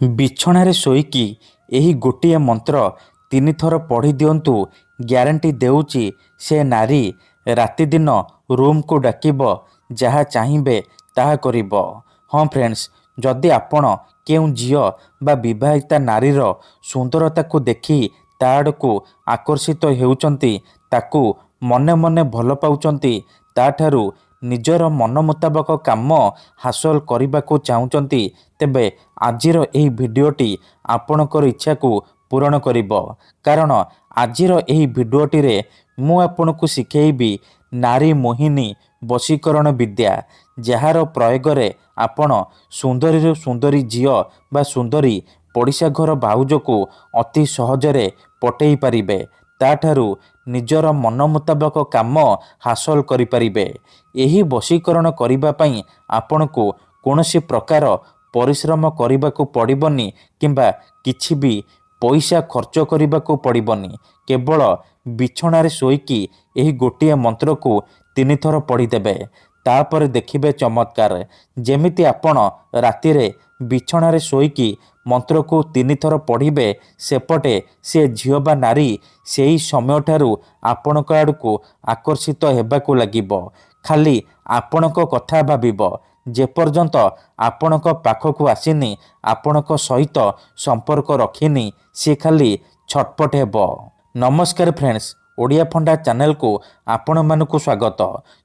ବିଛଣାରେ ଶୋଇକି ଏହି ଗୋଟିଏ ମନ୍ତ୍ର 3 ଥର ପଢ଼ି ଦିଅନ୍ତୁ। ଗ୍ୟାରେଣ୍ଟି ଦେଉଛି ସେ ନାରୀ ରାତିଦିନ ରୁମ୍କୁ ଡାକିବ, ଯାହା ଚାହିଁବେ ତାହା କରିବ। ହଁ ଫ୍ରେଣ୍ଡସ୍, ଯଦି ଆପଣ କେଉଁ ଝିଅ ବା ବିବାହିତା ନାରୀର ସୁନ୍ଦରତାକୁ ଦେଖି ତା ଆଡ଼କୁ ଆକର୍ଷିତ ହେଉଛନ୍ତି, ତାକୁ ମନେ ମନେ ଭଲ ପାଉଛନ୍ତି, ତାଠାରୁ ନିଜର ମନ ମୁତାବକ କାମ ହାସଲ କରିବାକୁ ଚାହୁଁଛନ୍ତି, ତେବେ ଆଜିର ଏହି ଭିଡ଼ିଓଟି ଆପଣଙ୍କର ଇଚ୍ଛାକୁ ପୂରଣ କରିବ। କାରଣ ଆଜିର ଏହି ଭିଡ଼ିଓଟିରେ ମୁଁ ଆପଣଙ୍କୁ ଶିଖେଇବି ନାରୀ ମୋହିନୀ ବଶୀକରଣ ବିଦ୍ୟା, ଯାହାର ପ୍ରୟୋଗରେ ଆପଣ ସୁନ୍ଦରୀରୁ ସୁନ୍ଦରୀ ଝିଅ ବା ସୁନ୍ଦରୀ ପଡ଼ିଶା ଘର ଭାଉଜକୁ ଅତି ସହଜରେ ପଟେଇ ପାରିବେ, ତାଠାରୁ ନିଜର ମନ ମୁତାବକ କାମ ହାସଲ କରିପାରିବେ। ଏହି ବଶୀକରଣ କରିବା ପାଇଁ ଆପଣଙ୍କୁ କୌଣସି ପ୍ରକାର ପରିଶ୍ରମ କରିବାକୁ ପଡ଼ିବନି କିମ୍ବା କିଛି ବି ପଇସା ଖର୍ଚ୍ଚ କରିବାକୁ ପଡ଼ିବନି। କେବଳ ବିଛଣାରେ ଶୋଇକି ଏହି ଗୋଟିଏ ମନ୍ତ୍ରକୁ 3 ଥର ପଢ଼ିଦେବେ। ତାପରେ ଦେଖିବେ ଚମତ୍କାର। ଯେମିତି ଆପଣ ରାତିରେ ବିଛଣାରେ ଶୋଇକି ମନ୍ତ୍ରକୁ 3 ଥର ପଢ଼ିବେ, ସେପଟେ ସେ ଝିଅ ବା ନାରୀ ସେହି ସମୟଠାରୁ ଆପଣଙ୍କ ଆଡ଼କୁ ଆକର୍ଷିତ ହେବାକୁ ଲାଗିବ। ଖାଲି ଆପଣଙ୍କ କଥା ଭାବିବ। ଯେପର୍ଯ୍ୟନ୍ତ ଆପଣଙ୍କ ପାଖକୁ ଆସିନି, ଆପଣଙ୍କ ସହିତ ସମ୍ପର୍କ ରଖିନି, ସେ ଖାଲି ଛଟପଟ ହେବ। ନମସ୍କାର ଫ୍ରେଣ୍ଡସ୍, ଓଡ଼ିଆ ଫଣ୍ଡା ଚ୍ୟାନେଲକୁ ଆପଣମାନଙ୍କୁ ସ୍ୱାଗତ।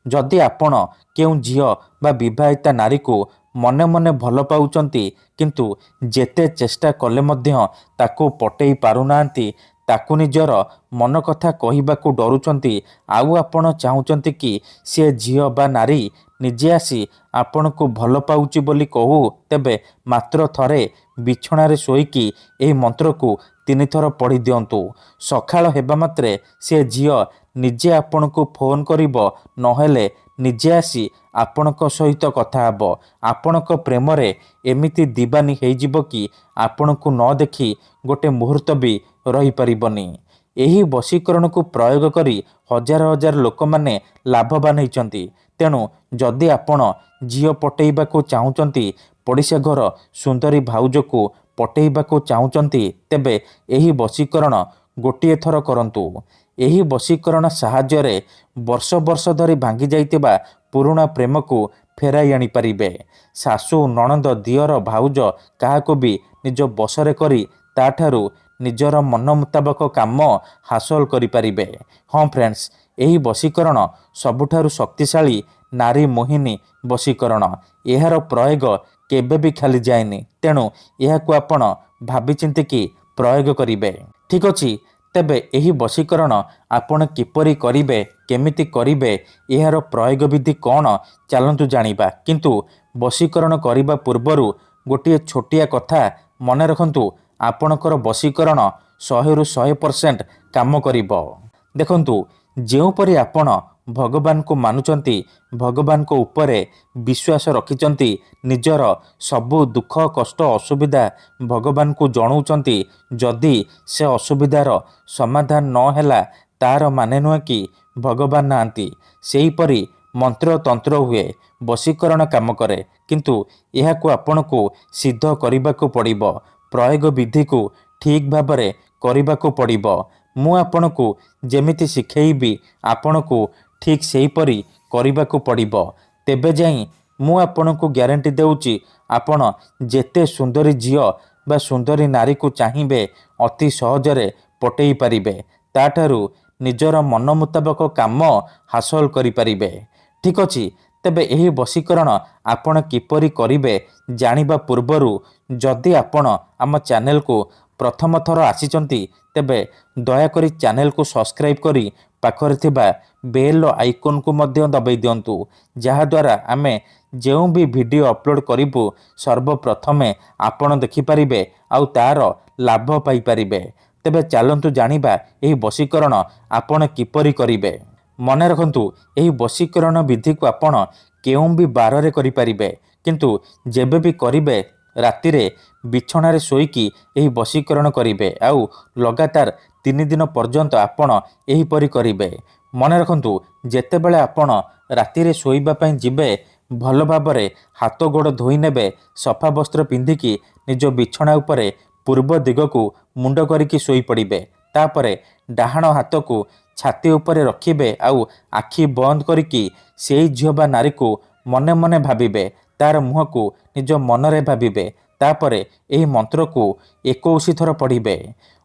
ଯଦି ଆପଣ କେଉଁ ଝିଅ ବା ବିବାହିତା ନାରୀକୁ ମନେ ମନେ ଭଲ ପାଉଛନ୍ତି, କିନ୍ତୁ ଯେତେ ଚେଷ୍ଟା କଲେ ମଧ୍ୟ ତାକୁ ପଟେଇ ପାରୁନାହାନ୍ତି, ତାକୁ ନିଜର ମନ କଥା କହିବାକୁ ଡରୁଛନ୍ତି, ଆଉ ଆପଣ ଚାହୁଁଛନ୍ତି କି ସେ ଝିଅ ବା ନାରୀ ନିଜେ ଆସି ଆପଣଙ୍କୁ ଭଲ ପାଉଛି ବୋଲି କହୁ, ତେବେ ମାତ୍ର ଥରେ ବିଛଣାରେ ଶୋଇକି ଏହି ମନ୍ତ୍ରକୁ 3 ଥର ପଢ଼ି ଦିଅନ୍ତୁ। ସକାଳ ହେବା ମାତ୍ରେ ସେ ଝିଅ ନିଜେ ଆପଣଙ୍କୁ ଫୋନ କରିବ, ନହେଲେ ନିଜେ ଆସି ଆପଣଙ୍କ ସହିତ କଥା ହେବ। ଆପଣଙ୍କ ପ୍ରେମରେ ଏମିତି ଦିବାନୀ ହେଇଯିବ କି ଆପଣଙ୍କୁ ନ ଦେଖି ଗୋଟେ ମୁହୂର୍ତ୍ତ ବି ରହିପାରିବନି। ଏହି ବଶୀକରଣକୁ ପ୍ରୟୋଗ କରି ହଜାର ହଜାର ଲୋକମାନେ ଲାଭବାନ ହେଇଛନ୍ତି। ତେଣୁ ଯଦି ଆପଣ ଝିଅ ପଟେଇବାକୁ ଚାହୁଁଛନ୍ତି, ପଡ଼ିଶା ଘର ସୁନ୍ଦରୀ ଭାଉଜକୁ ପଟେଇବାକୁ ଚାହୁଁଛନ୍ତି, ତେବେ ଏହି ବଶୀକରଣ ଗୋଟିଏ ଥର କରନ୍ତୁ। ଏହି ବଶୀକରଣ ସାହାଯ୍ୟରେ ବର୍ଷ ବର୍ଷ ଧରି ଭାଙ୍ଗି ଯାଇଥିବା ପୁରୁଣା ପ୍ରେମକୁ ଫେରାଇ ଆଣିପାରିବେ। ଶାଶୁ, ନଣନ୍ଦ, ଦିଅର, ଭାଉଜ କାହାକୁ ବି ନିଜ ବଶରେ କରି ତାଠାରୁ ନିଜର ମନ ମୁତାବକ କାମ ହାସଲ କରିପାରିବେ। ହଁ ଫ୍ରେଣ୍ଡସ୍, ଏହି ବଶୀକରଣ ସବୁଠାରୁ ଶକ୍ତିଶାଳୀ ନାରୀ ମୋହିନୀ ବଶୀକରଣ। ଏହାର ପ୍ରୟୋଗ କେବେ ବି ଖାଲି ଯାଏନି। ତେଣୁ ଏହାକୁ ଆପଣ ଭାବିଚିନ୍ତିକି ପ୍ରୟୋଗ କରିବେ। ଠିକ୍ ଅଛି, ତେବେ ଏହି ବଶୀକରଣ ଆପଣ କିପରି କରିବେ, କେମିତି କରିବେ, ଏହାର ପ୍ରୟୋଗ ବିଧି କ'ଣ, ଚାଲନ୍ତୁ ଜାଣିବା। କିନ୍ତୁ ବଶୀକରଣ କରିବା ପୂର୍ବରୁ ଗୋଟିଏ ଛୋଟିଆ କଥା ମନେ ରଖନ୍ତୁ, ଆପଣଙ୍କର ବଶୀକରଣ 100ରୁ 100% କାମ କରିବ। ଦେଖନ୍ତୁ, ଯେଉଁପରି ଆପଣ ଭଗବାନଙ୍କୁ ମାନୁଛନ୍ତି, ଭଗବାନଙ୍କ ଉପରେ ବିଶ୍ୱାସ ରଖିଛନ୍ତି, ନିଜର ସବୁ ଦୁଃଖ କଷ୍ଟ ଅସୁବିଧା ଭଗବାନଙ୍କୁ ଜଣାଉଛନ୍ତି, ଯଦି ସେ ଅସୁବିଧାର ସମାଧାନ ନ ହେଲା, ତାର ମାନେ ନୁହେଁ କି ଭଗବାନ ନାହାନ୍ତି। ସେହିପରି ମନ୍ତ୍ରତନ୍ତ୍ର ହୁଏ, ବଶୀକରଣ କାମ କରେ, କିନ୍ତୁ ଏହାକୁ ଆପଣଙ୍କୁ ସିଦ୍ଧ କରିବାକୁ ପଡ଼ିବ। ପ୍ରୟୋଗ ବିଧିକୁ ଠିକ୍ ଭାବରେ କରିବାକୁ ପଡ଼ିବ। ମୁଁ ଆପଣଙ୍କୁ ଯେମିତି ଶିଖେଇବି, ଆପଣଙ୍କୁ ଠିକ୍ ସେହିପରି କରିବାକୁ ପଡ଼ିବ। ତେବେ ଯାଇ ମୁଁ ଆପଣଙ୍କୁ ଗ୍ୟାରେଣ୍ଟି ଦେଉଛି, ଆପଣ ଯେତେ ସୁନ୍ଦରୀ ଝିଅ ବା ସୁନ୍ଦରୀ ନାରୀକୁ ଚାହିଁବେ ଅତି ସହଜରେ ପଟେଇ ପାରିବେ, ତାଠାରୁ ନିଜର ମନ ମୁତାବକ କାମ ହାସଲ କରିପାରିବେ। ଠିକ୍ ଅଛି, ତେବେ ଏହି ବଶୀକରଣ ଆପଣ କିପରି କରିବେ ଜାଣିବା ପୂର୍ବରୁ ଯଦି ଆପଣ ଆମ ଚ୍ୟାନେଲକୁ ପ୍ରଥମ ଥର ଆସିଛନ୍ତି, ତେବେ ଦୟାକରି ଚ୍ୟାନେଲକୁ ସବସ୍କ୍ରାଇବ୍ କରି ପାଖରେ ଥିବା ବେଲ୍ ଆଇକନ୍କୁ ମଧ୍ୟ ଦବାଇ ଦିଅନ୍ତୁ, ଯାହାଦ୍ୱାରା ଆମେ ଯେଉଁ ବି ଭିଡ଼ିଓ ଅପଲୋଡ଼ କରିବୁ ସର୍ବପ୍ରଥମେ ଆପଣ ଦେଖିପାରିବେ ଆଉ ତାର ଲାଭ ପାଇପାରିବେ। ତେବେ ଚାଲନ୍ତୁ ଜାଣିବା ଏହି ବଶୀକରଣ ଆପଣ କିପରି କରିବେ। ମନେ ରଖନ୍ତୁ, ଏହି ବଶୀକରଣ ବିଧିକୁ ଆପଣ କେଉଁ ବି ବାରରେ କରିପାରିବେ, କିନ୍ତୁ ଯେବେ ବି କରିବେ ରାତିରେ ବିଛଣାରେ ଶୋଇକି ଏହି ବଶୀକରଣ କରିବେ, ଆଉ ଲଗାତାର 3 ଦିନ ପର୍ଯ୍ୟନ୍ତ ଆପଣ ଏହିପରି କରିବେ। ମନେ ରଖନ୍ତୁ, ଯେତେବେଳେ ଆପଣ ରାତିରେ ଶୋଇବା ପାଇଁ ଯିବେ, ଭଲ ଭାବରେ ହାତ ଗୋଡ଼ ଧୋଇ ନେବେ, ସଫା ବସ୍ତ୍ର ପିନ୍ଧିକି ନିଜ ବିଛଣା ଉପରେ ପୂର୍ବ ଦିଗକୁ ମୁଣ୍ଡ କରିକି ଶୋଇପଡ଼ିବେ। ତାପରେ ଡାହାଣ ହାତକୁ ଛାତି ଉପରେ ରଖିବେ ଆଉ ଆଖି ବନ୍ଦ କରିକି ସେଇ ଝିଅ ବା ନାରୀକୁ ମନେ ମନେ ଭାବିବେ। ତାର ମୁହଁକୁ ନିଜ ମନରେ ଭାବିବେ। ତାପରେ ଏହି ମନ୍ତ୍ରକୁ 21 ଥର ପଢ଼ିବେ।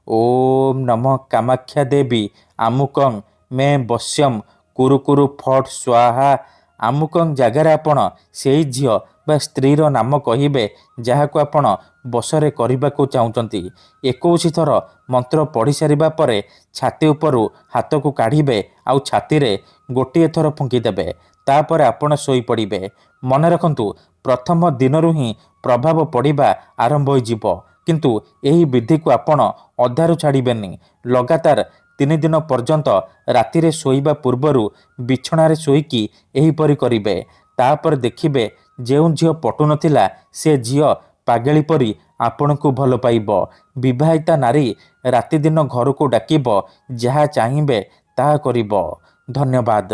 ଓମ୍ ନମଃ କାମାକ୍ଷା ଦେବୀ ଆମୁକଂ ମେ ବଶ୍ୟମ୍ କୁରୁ କୁରୁ ଫଟ୍ ସ୍ୱାହା। ଆମୁକଂ ଜାଗାରେ ଆପଣ ସେଇ ଝିଅ ବା ସ୍ତ୍ରୀର ନାମ କହିବେ ଯାହାକୁ ଆପଣ ବଶରେ କରିବାକୁ ଚାହୁଁଛନ୍ତି। 21 ଥର ମନ୍ତ୍ର ପଢ଼ି ସାରିବା ପରେ ଛାତି ଉପରୁ ହାତକୁ କାଢ଼ିବେ ଆଉ ଛାତିରେ ଗୋଟିଏ ଥର ଫୁଙ୍କିଦେବେ। ତାପରେ ଆପଣ ଶୋଇପଡ଼ିବେ। ମନେ ରଖନ୍ତୁ, ପ୍ରଥମ ଦିନରୁ ହିଁ ପ୍ରଭାବ ପଡ଼ିବା ଆରମ୍ଭ ହୋଇଯିବ। କିନ୍ତୁ ଏହି ବିଧିକୁ ଆପଣ ଅଧାରୁ ଛାଡ଼ିବେନି। ଲଗାତାର 3 ଦିନ ପର୍ଯ୍ୟନ୍ତ ରାତିରେ ଶୋଇବା ପୂର୍ବରୁ ବିଛଣାରେ ଶୋଇକି ଏହିପରି କରିବେ। ତାପରେ ଦେଖିବେ ଯେଉଁ ଝିଅ ପଟୁନଥିଲା ସେ ଝିଅ ପାଗେଳି ପରି ଆପଣଙ୍କୁ ଭଲ ପାଇବ। ବିବାହିତା ନାରୀ ରାତିଦିନ ଘରକୁ ଡାକିବ, ଯାହା ଚାହିଁବେ ତାହା କରିବ। ଧନ୍ୟବାଦ।